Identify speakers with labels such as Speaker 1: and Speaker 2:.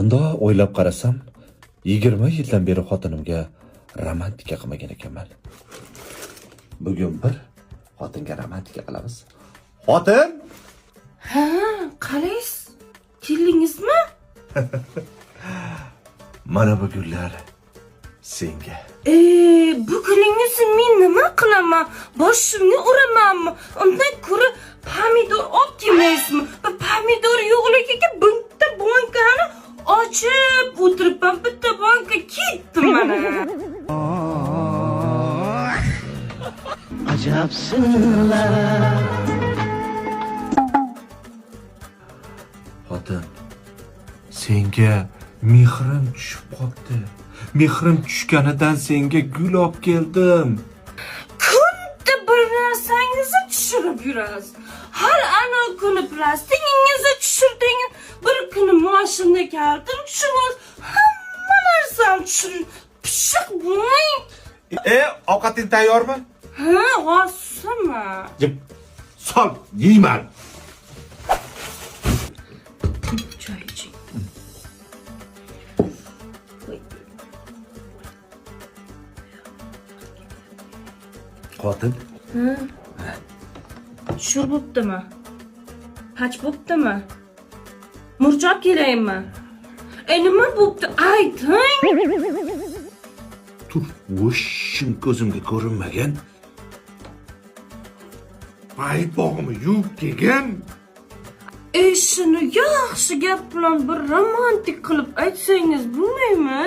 Speaker 1: Unda o'ylab qarasam, 20 yildan beri xotinimga romantika qilmagan ekanman. Bugun bir xotinga romantika qilamiz. Xotin!
Speaker 2: Ha, qalaysiz? Keldingizmi?
Speaker 1: Mana bu gullar senga.
Speaker 2: Buguningizni men nima qilaman? Boshimni uramanmi? Undan ko'ra pomidor olib kelmaysizmi? Pomidor yo'qligiga bitta bankani ochib o'tiribman. Bitta banka ketdi mana.
Speaker 3: Ajabsınlar.
Speaker 1: Xotin, senga mehrim tushib qopti. Mehrim tushganidan senga gul olib keldim.
Speaker 2: Kunda bir narsangizni tushirib yurasiz. Har ana kuni plastingizni tushirdingiz, bir kuni mashina kaltim tushirasiz. Hamma narsani tushirib pishiq bo'lmang.
Speaker 1: Ovqating tayyormi?
Speaker 2: Ha, hozirmi?
Speaker 1: Jim, sol, yeyman.
Speaker 2: Choy iching.
Speaker 1: Xotin,
Speaker 2: Shu bo'ptimi? Pach bo'ptimi? Murchab kelaymi? Nima bo'pti? Ayting.
Speaker 1: tur, o'shim ko'zimga ko'rinmagan. Paypog'imni yuvib kelgan.
Speaker 2: Shuni yaxshi gap bilan bir romantik qilib aytsangiz bo'lmaymi?